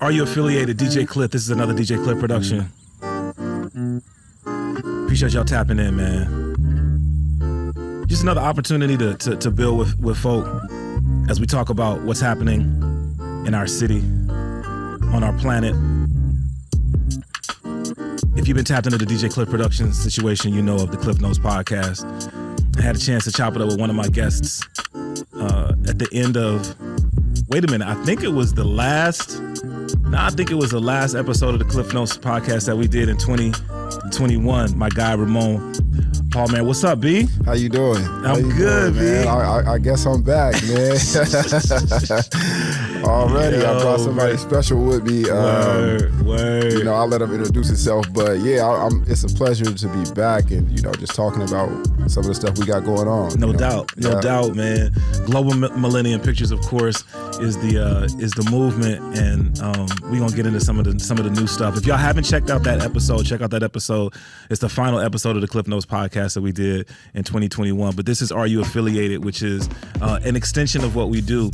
Are you affiliated? DJ klyph. This is another DJ klyph production. Appreciate y'all tapping in, man. Just another opportunity to build with folk as we talk about what's happening in our city, on our planet. If you've been tapped into the DJ klyph production situation, you know of the Cliff Notes podcast. I had a chance to chop it up with one of my guests at the end of, wait a minute, I think it was the last episode of the Cliff Notes podcast that we did in 2021. My guy Ramone. Palmore, what's up, B? How you doing? I'm good, man. I guess I'm back, man. Already, I brought somebody special with me. Word. You know, I'll let him introduce himself, but yeah, it's a pleasure to be back and, you know, just talking about some of the stuff we got going on. No doubt, man. Global Millennium Pictures, of course, is the movement, and we're gonna get into some of the new stuff. If y'all haven't checked out that episode, check out that episode. It's the final episode of the Cliff Notes podcast that we did in 2021. But this is Are You Affiliated, which is an extension of what we do.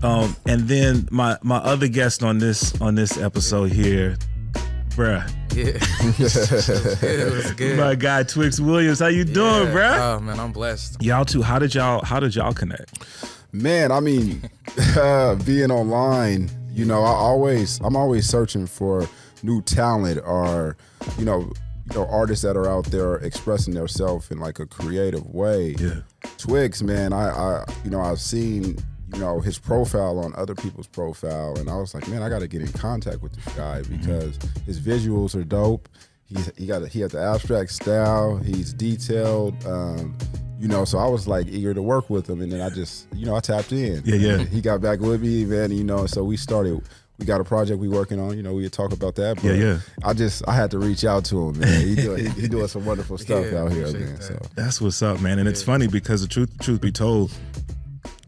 And then my other guest on this episode here, bruh. Yeah. It was good. My guy Twixx Williams, how you doing, bruh? Oh man, I'm blessed. Y'all too. How did y'all connect? Man, I mean, being online, you know, I'm always searching for new talent or, you know, artists that are out there expressing themselves in like a creative way. Yeah. Twixx, man, I've seen, you know, his profile on other people's profile, and I was like, man, I got to get in contact with this guy because his visuals are dope. He has the abstract style. He's detailed. You know, so I was like eager to work with him, and then I just, you know, I tapped in. Yeah. He got back with me, man. You know, so we got a project we working on. You know, we would talk about that. But yeah. I had to reach out to him, man. He doing some wonderful stuff out here, man. That. So that's what's up, man. And it's funny because the truth be told,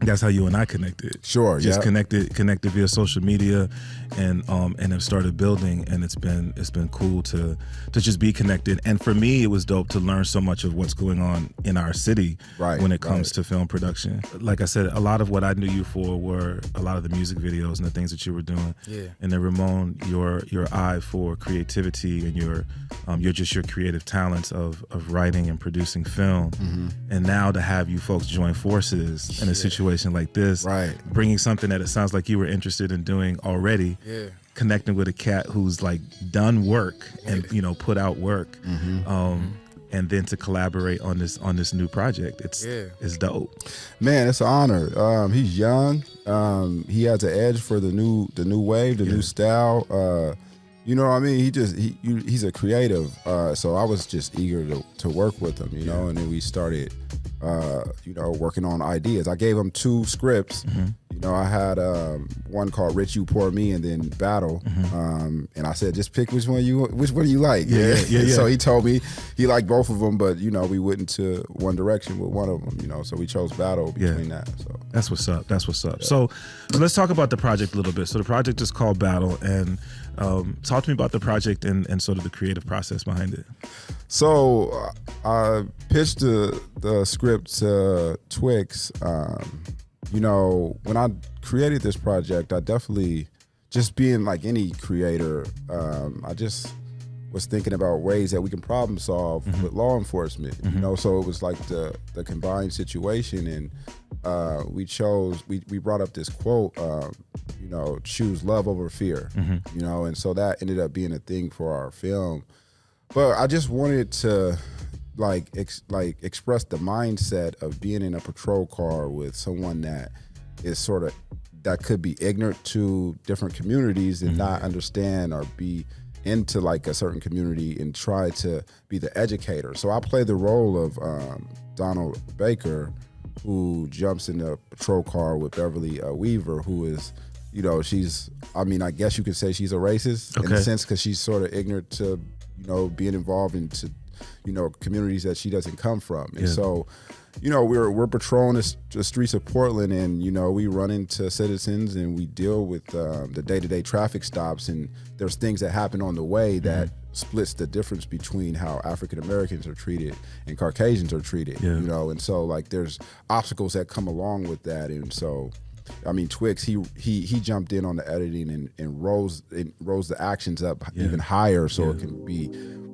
that's how you and I connected. Sure, just connected via social media, and have started building, and it's been cool to just be connected. And for me, it was dope to learn so much of what's going on in our city when it comes to film production. Like I said, a lot of what I knew you for were a lot of the music videos and the things that you were doing. Yeah. And then Ramone, your eye for creativity and your creative talents of writing and producing film, and now to have you folks join forces in a situation like this, bringing something that it sounds like you were interested in doing already, connecting with a cat who's like done work and, you know, put out work, and then to collaborate on this new project, it's dope. Man, it's an honor. He's young. He has an edge for the new wave, the new style. You know what I mean? He's a creative. So I was just eager to work with him, you know, and then we started you know, working on ideas. I gave him 2 scripts. You know, I had one called Rich You Poor Me and then Battle. And I said, just pick which one you like. Yeah. So he told me he liked both of them, but, you know, we went into one direction with one of them, you know, so we chose Battle between that. So that's what's up. Yeah. So let's talk about the project a little bit. So the project is called Battle, and talk to me about the project and sort of the creative process behind it. So I pitched the script to Twixx. You know, when I created this project, I definitely, just being like any creator, I just was thinking about ways that we can problem solve with law enforcement. You know, so it was like the combined situation, and we brought up this quote, you know, choose love over fear. You know, and so that ended up being a thing for our film. But I just wanted to express the mindset of being in a patrol car with someone that is sort of, that could be ignorant to different communities and not understand or be into like a certain community and try to be the educator. So I play the role of Donald Baker, who jumps in the patrol car with Beverly Weaver, who is, you know, I guess you could say she's a racist in a sense, because she's sort of ignorant to, you know, being involved into, you know, communities that she doesn't come from. And so, you know, we're patrolling the streets of Portland, and, you know, we run into citizens and we deal with the day-to-day traffic stops, and there's things that happen on the way that splits the difference between how African Americans are treated and Caucasians are treated, you know, and so like there's obstacles that come along with that. And so, Twixx, he jumped in on the editing and rose the actions up even higher so it can be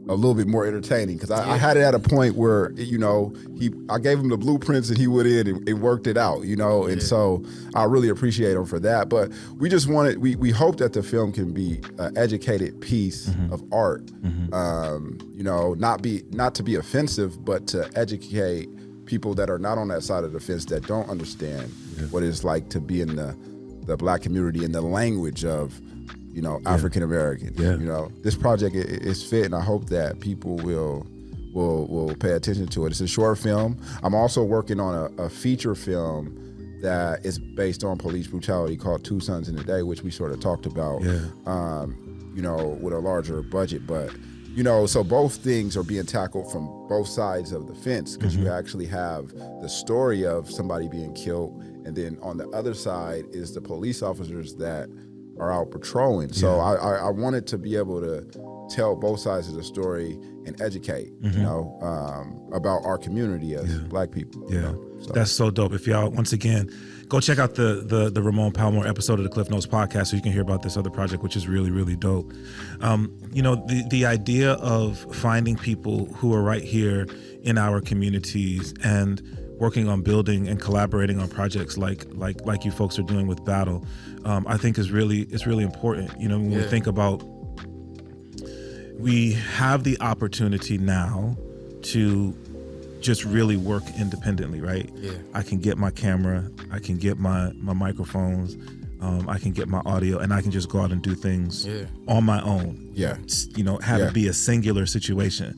a little bit more entertaining. Because I had it at a point where, I gave him the blueprints and he went in and worked it out, and so I really appreciate him for that. But we just we hope that the film can be an educated piece of art, not to be offensive, but to educate people that are not on that side of the fence, that don't understand what it's like to be in the Black community in the language of, African American. This project is fit, and I hope that people will pay attention to it. It's a short film. I'm also working on a feature film that is based on police brutality called 2 Sons in a Day, which we sort of talked about, with a larger budget. But so both things are being tackled from both sides of the fence, because you actually have the story of somebody being killed, and then on the other side is the police officers that are out patrolling. So I wanted to be able to tell both sides of the story and educate, about our community as Black people. So. That's so dope. If y'all, once again, go check out the Ramone Palmore episode of the Cliff Notes podcast so you can hear about this other project, which is really, really dope. The idea of finding people who are right here in our communities and working on building and collaborating on projects like you folks are doing with Battle, I think is really important. When we think about, we have the opportunity now to just really work independently, right? I can get my camera, I can get my microphones, I can get my audio, and I can just go out and do things on my own. Have it be a singular situation.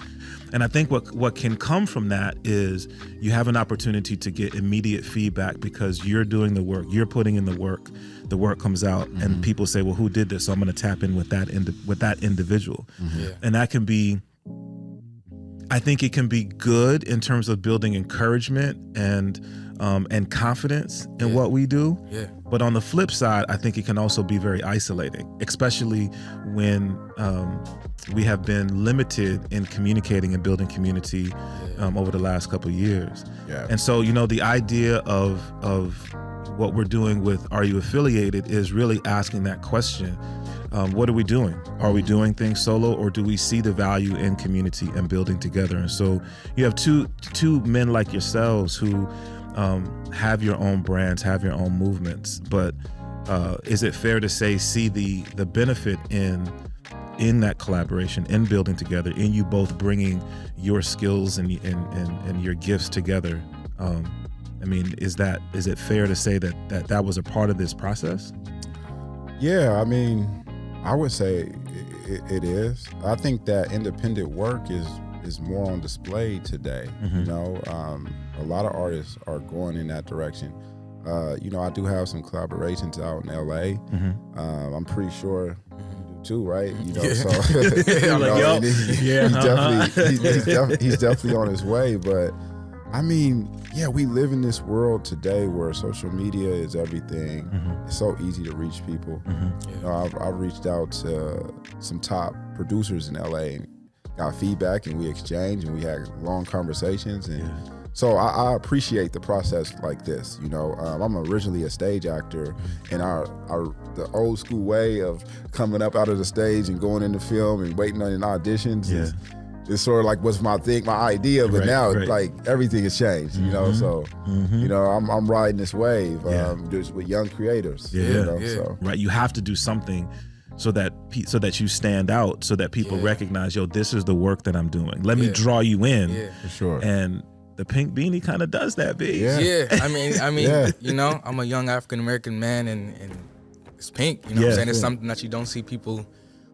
And I think what can come from that is you have an opportunity to get immediate feedback, because you're doing the work, you're putting in the work comes out, and people say, well, who did this? So I'm going to tap in with that individual. And that can be, I think it can be good in terms of building encouragement and confidence in what we do. But on the flip side, I think it can also be very isolating, especially when we have been limited in communicating and building community over the last couple of years. And so, the idea of what we're doing with Are You Affiliated is really asking that question. What are we doing? Are we doing things solo, or do we see the value in community and building together? And so you have two men like yourselves who have your own brands, have your own movements, but is it fair to say see the benefit in that collaboration, in building together, in you both bringing your skills and your gifts together? Is it fair to say that was a part of this process? I would say it is. I think that independent work is more on display today. A lot of artists are going in that direction. I do have some collaborations out in LA. I'm pretty sure you do too, right? He's definitely on his way. But we live in this world today where social media is everything. It's so easy to reach people. I've reached out to some top producers in LA and got feedback, and we exchanged, and we had long conversations. And so I appreciate the process like this. I'm originally a stage actor, and the old school way of coming up out of the stage and going into film and waiting on auditions is sort of like what's my idea, but now like everything has changed, so I'm riding this wave just with young creators. So. Right, you have to do something so that you stand out, so that people recognize, this is the work that I'm doing. Let me draw you in. For sure. And the pink beanie kind of does that, B. I'm a young African American man, and it's pink. What I'm saying? It's something that you don't see people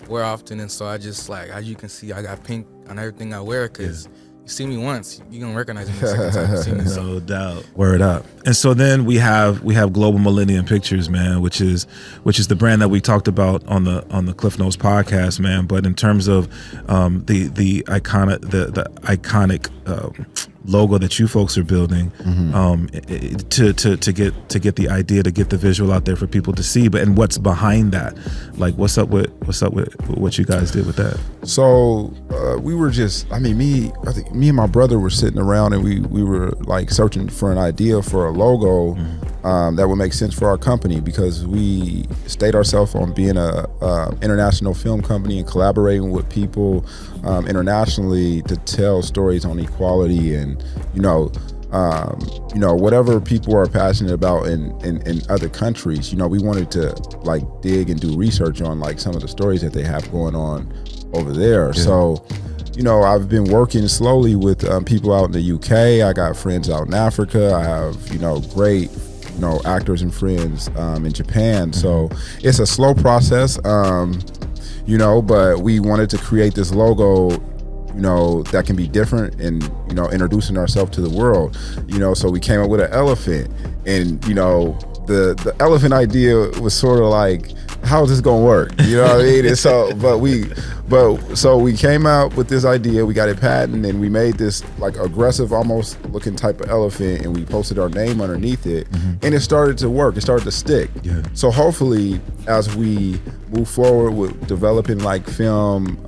wear often, and so I just, like, as you can see, I got pink on everything I wear, because you see me once, you're gonna recognize me the second time you see me. No doubt. Word up. And so then we have Global Millennium Pictures, man, which is the brand that we talked about on the Cliff Notes podcast, man. But in terms of the iconic logo that you folks are building, to get the idea, to get the visual out there for people to see, and what's behind that, like what's up with what you guys did with that? So we were just, I think me and my brother were sitting around, and we were like searching for an idea for a logo, that would make sense for our company, because we state ourselves on being a international film company and collaborating with people internationally to tell stories on equality and whatever people are passionate about in other countries. We wanted to like dig and do research on like some of the stories that they have going on over there. Yeah. So I've been working slowly with people out in the UK. I got friends out in Africa. I have great actors and friends in Japan. So it's a slow process, but we wanted to create this logo that can be different and introducing ourselves to the world. So we came up with an elephant, and the elephant idea was sort of like, how is this gonna work? You know what I mean? And so we came out with this idea, we got it patented, and we made this like aggressive, almost looking type of elephant, and we posted our name underneath it, and it started to work. It started to stick. Yeah. So hopefully, as we move forward with developing like film,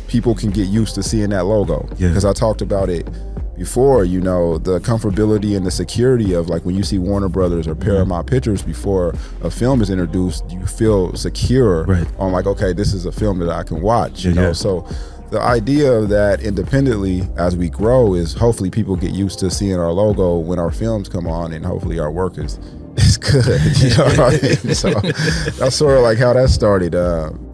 people can get used to seeing that logo. Because I talked about it before, the comfortability and the security of like when you see Warner Brothers or Paramount Pictures before a film is introduced, you feel secure on like, okay, this is a film that I can watch, So the idea of that independently as we grow is hopefully people get used to seeing our logo when our films come on, and hopefully our work is good. You know what I mean? So that's sort of like how that started.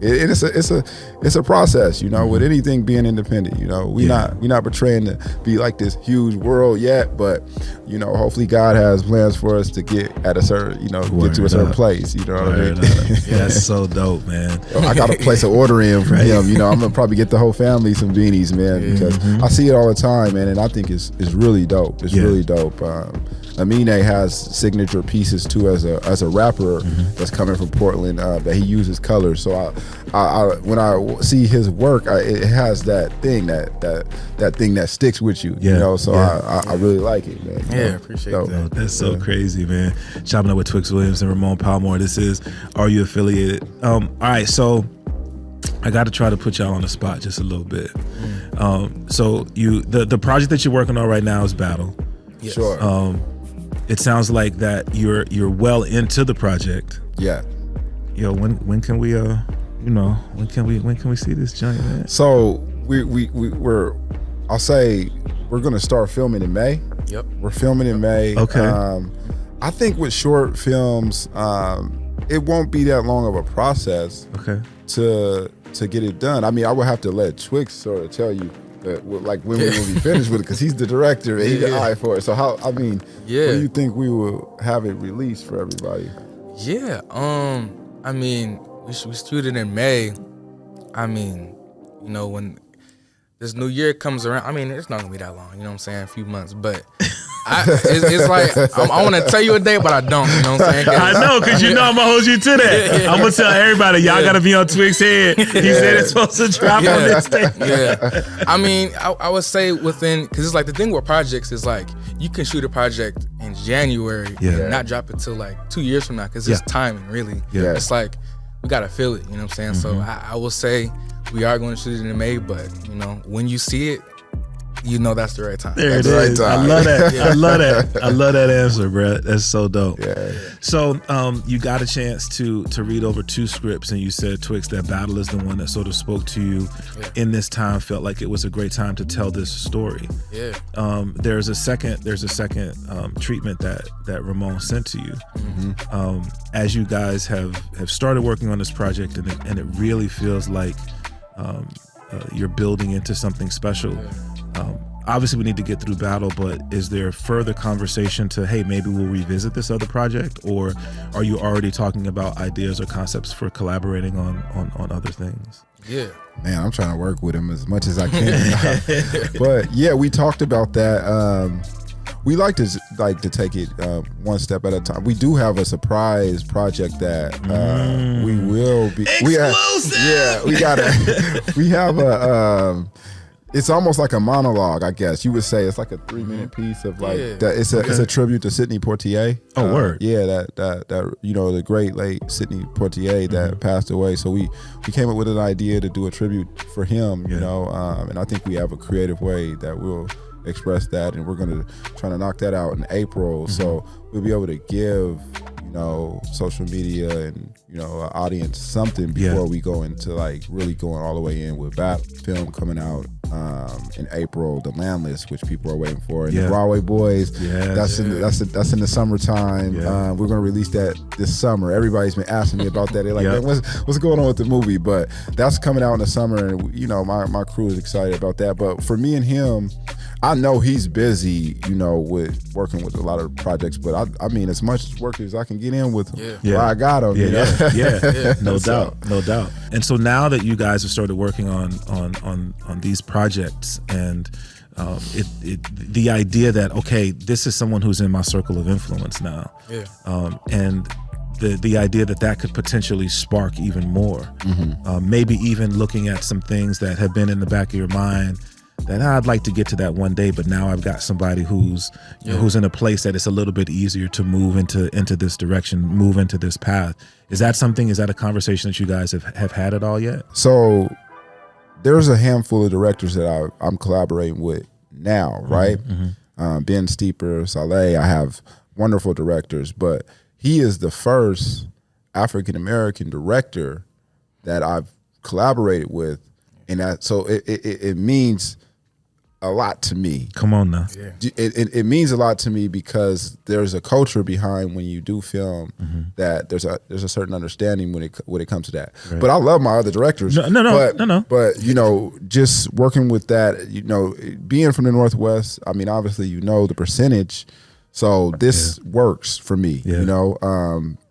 It's a process, with anything being independent. We're not portraying to be like this huge world yet, but hopefully God has plans for us to get at a certain, get to a certain place. You know what I mean? That's so dope, man. I got to place an order in from him. I'm gonna probably get the whole family some beanies, man, because I see it all the time, man, and I think it's really dope. It's really dope. Amine has signature pieces too as a rapper that's coming from Portland that he uses colors. So I when I see his work, it has that thing that thing that sticks with you. So I really like it, man. Yeah, appreciate that. That's so crazy, man. Chopping up with Twixx Williams and Ramone Palmore. This is Are You Affiliated? All right, so I got to try to put y'all on the spot just a little bit. So the project that you're working on right now is Battle. Yes. Sure. It sounds like that you're well into the project. Yeah. When can we when can we see this joint, man? So we're I'll say we're gonna start filming in May. Yep. We're filming in May. Okay. I think with short films, it won't be that long of a process. Okay. To get it done. I mean, I would have to let Twixx sort of tell you like when we're gonna be finished with it, because he's the director and he's the eye for it. So when do you think we will have it released for everybody? Yeah, I mean, we shoot it in May. I mean, when this new year comes around, I mean, it's not gonna be that long. You know what I'm saying? A few months, but it's like I want to tell you a day, but I don't. You know what I'm saying? I know, because I'm gonna hold you to that. I'm gonna tell everybody, y'all gotta be on Twixx head. He said it's supposed to drop on this day. Yeah, I mean, I would say within, because it's like the thing with projects is like you can shoot a project in January and not drop it till like 2 years from now, because it's timing, really. Yeah. It's like we gotta feel it. You know what I'm saying? So I will say we are going to shoot it in May, but when you see it, that's the right time. There it is. I love that. I love that. I love that answer, bro. That's so dope. Yeah. So you got a chance to read over 2 scripts, and you said, Twixx, that Battle is the one that sort of spoke to you in this time, felt like it was a great time to tell this story. Yeah. There's a second treatment that Ramone sent to you. As you guys have started working on this project, and it really feels like you're building into something special. Obviously we need to get through Battle, but is there further conversation to, hey, maybe we'll revisit this other project, or are you already talking about ideas or concepts for collaborating on other things? Yeah. Man, I'm trying to work with him as much as I can. But yeah, we talked about that. We like to take it one step at a time. We do have a surprise project that we will be. Exclusive! We have a. It's almost like a monologue, I guess you would say. It's like a 3-minute piece of like that. It's a tribute to Sidney Poitier. Oh, word. Yeah, that the great late Sidney Poitier that passed away. So we came up with an idea to do a tribute for him. And I think we have a creative way that we'll expressed that, and we're gonna try to knock that out in April. So we'll be able to give, you know, social media and, you know, an audience something before we go into like really going all the way in with that film coming out in April, The Landless, which people are waiting for, and the Broadway Boys. That's in the summertime. We're gonna release that this summer. Everybody's been asking me about that. They're like, man, what's going on with the movie? But that's coming out in the summer, and you know, my crew is excited about that. But for me and him, I know he's busy, you know, with working with a lot of projects, but I mean, as much work as I can get in with him, while I got him. You know? No doubt. And so now that you guys have started working on these projects, and the idea that, okay, this is someone who's in my circle of influence now, and the idea that could potentially spark even more, maybe even looking at some things that have been in the back of your mind that I'd like to get to that one day, but now I've got somebody who's who's in a place that it's a little bit easier to move into this direction, move into this path. Is that a conversation that you guys have had at all yet? So there's a handful of directors that I'm collaborating with now, right? Ben Steeper, Saleh, I have wonderful directors, but he is the first African-American director that I've collaborated with, and that, so it means a lot to me. Come on now. It means a lot to me because there's a culture behind when you do film that there's a certain understanding when it comes to that. Right. But I love my other directors. No. But you know, just working with that, you know, being from the Northwest, I mean, obviously, you know, the percentage. So this works for me, you know.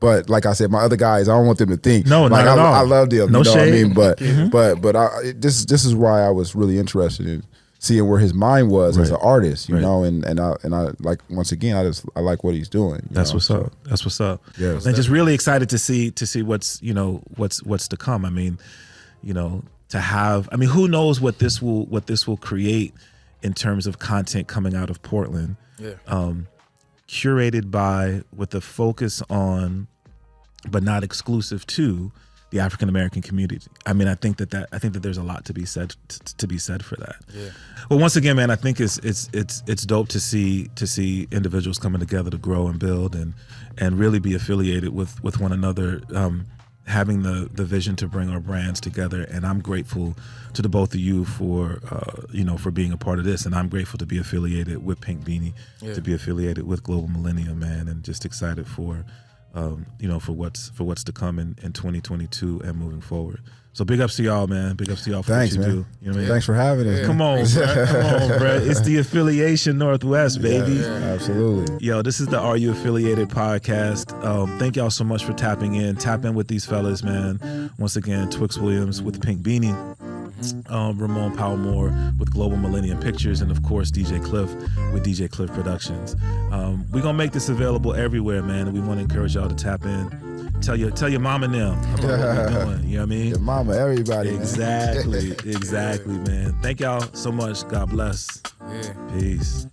But like I said, my other guys, I don't want them to think not at all. I love them. No you know shade. what I mean? But this is why I was really interested in seeing where his mind was as an artist, you know, and I like, once again, I like what he's doing. That's what's up. That's what's up. Yeah, and just really excited to see what's, you know, what's to come. I mean, you know, who knows what this will create in terms of content coming out of Portland. Curated with a focus on, but not exclusive to, the African American community. I mean, I think that there's a lot to be said for that. Well, once again, man, I think it's dope to see individuals coming together to grow and build and really be affiliated with one another, having the vision to bring our brands together. And I'm grateful to the both of you for for being a part of this, and I'm grateful to be affiliated with Pink Beanie, to be affiliated with Global Millennium, man, and just excited for for what's to come in 2022 and moving forward. So big ups to y'all, man. Big ups to y'all for what you do. You know what I mean? Thanks for having us. Come on, bro. It's the Affiliation Northwest, baby. Absolutely. Yo, this is the Are You Affiliated podcast. Thank y'all so much for tapping in. Tap in with these fellas, man. Once again, Twixx Williams with Pink Beanie, Ramone Palmore with Global Millennium Pictures, and of course DJ klyph with DJ klyph Productions. We're gonna make this available everywhere, man, and we want to encourage y'all to tap in. Tell your mom and them about what we're doing. You know what I mean? Your mama, everybody. Exactly, man. Thank y'all so much. God bless. Peace.